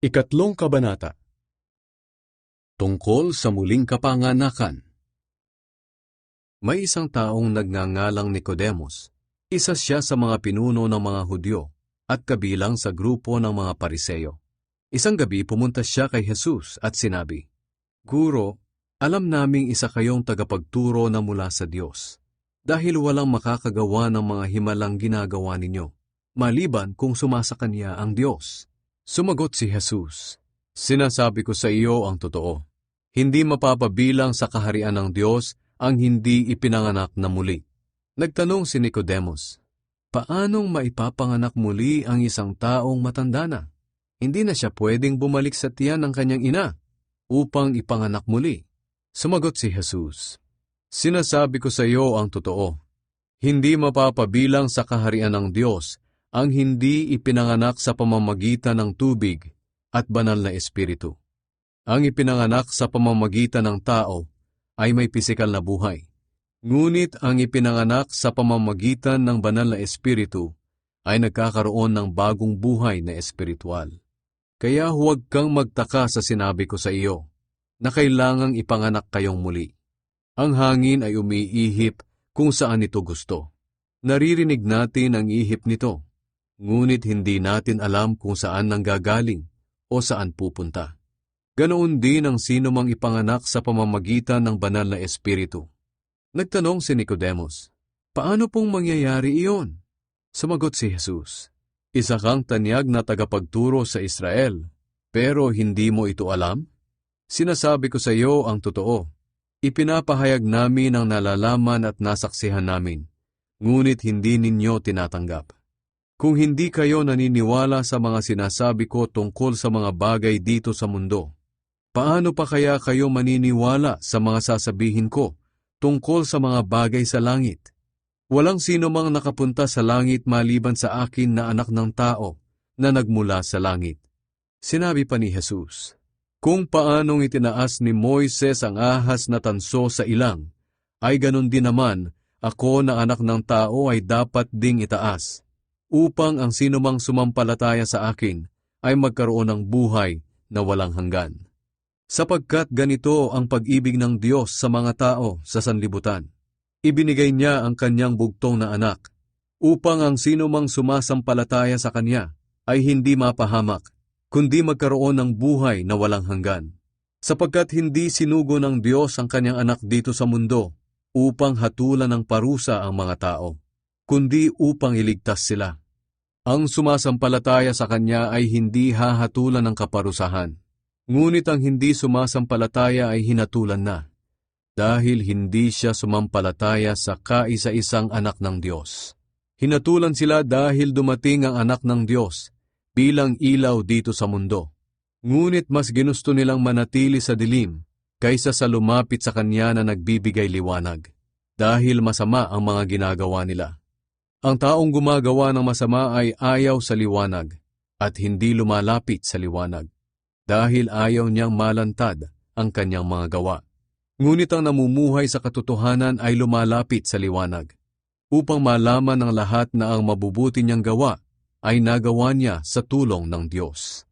Ikatlong kabanata. Tungkol sa muling kapanganakan. May isang taong nagngangalang Nicodemus. Isa siya sa mga pinuno ng mga Hudyo at kabilang sa grupo ng mga Pariseo. Isang gabi pumunta siya kay Jesus at sinabi, "Guro, alam naming isa kayong tagapagturo na mula sa Diyos, dahil walang makakagawa ng mga himalang ginagawa ninyo, maliban kung sumasa Kanya ang Diyos." Sumagot si Jesus, "Sinasabi ko sa iyo ang totoo. Hindi mapapabilang sa kaharian ng Diyos ang hindi ipinanganak na muli." Nagtanong si Nicodemus, "Paanong maipapanganak muli ang isang taong matanda na? Hindi na siya pwedeng bumalik sa tiyan ng kanyang ina upang ipanganak muli." Sumagot si Jesus, "Sinasabi ko sa iyo ang totoo. Hindi mapapabilang sa kaharian ng Diyos ang hindi ipinanganak sa pamamagitan ng tubig at banal na espiritu. Ang ipinanganak sa pamamagitan ng tao ay may pisikal na buhay. Ngunit ang ipinanganak sa pamamagitan ng banal na espiritu ay nagkakaroon ng bagong buhay na espiritual. Kaya huwag kang magtaka sa sinabi ko sa iyo, na kailangang ipanganak kayong muli. Ang hangin ay umiihip kung saan ito gusto. Naririnig natin ang ihip nito, ngunit hindi natin alam kung saan nanggagaling o saan pupunta. Ganoon din ang sino mang ipanganak sa pamamagitan ng banal na espiritu." Nagtanong si Nicodemus, "Paano pong mangyayari iyon?" Sumagot si Jesus, "Isa kang tanyag na tagapagturo sa Israel, pero hindi mo ito alam? Sinasabi ko sa iyo ang totoo. Ipinapahayag namin ang nalalaman at nasaksihan namin, ngunit hindi ninyo tinatanggap. Kung hindi kayo naniniwala sa mga sinasabi ko tungkol sa mga bagay dito sa mundo, paano pa kaya kayo maniniwala sa mga sasabihin ko tungkol sa mga bagay sa langit? Walang sino mang nakapunta sa langit maliban sa akin na anak ng tao na nagmula sa langit." Sinabi pa ni Jesus, "Kung paanong itinaas ni Moises ang ahas na tanso sa ilang, ay ganon din naman ako na anak ng tao ay dapat ding itaas, upang ang sinumang sumampalataya sa akin ay magkaroon ng buhay na walang hanggan. Sapagkat ganito ang pag-ibig ng Diyos sa mga tao sa sanlibutan. Ibinigay niya ang kanyang bugtong na anak, upang ang sinumang sumasampalataya sa kanya ay hindi mapahamak, kundi magkaroon ng buhay na walang hanggan. Sapagkat hindi sinugo ng Diyos ang kanyang anak dito sa mundo upang hatulan ng parusa ang mga tao, kundi upang iligtas sila. Ang sumasampalataya sa Kanya ay hindi hahatulan ng kaparusahan, ngunit ang hindi sumasampalataya ay hinatulan na, dahil hindi siya sumampalataya sa kaisa-isang anak ng Diyos. Hinatulan sila dahil dumating ang anak ng Diyos bilang ilaw dito sa mundo, ngunit mas ginusto nilang manatili sa dilim kaysa sa lumapit sa Kanya na nagbibigay liwanag, dahil masama ang mga ginagawa nila. Ang taong gumagawa ng masama ay ayaw sa liwanag at hindi lumalapit sa liwanag, dahil ayaw niyang malantad ang kanyang mga gawa. Ngunit ang namumuhay sa katotohanan ay lumalapit sa liwanag, upang malaman ng lahat na ang mabubuti niyang gawa ay nagawa niya sa tulong ng Diyos.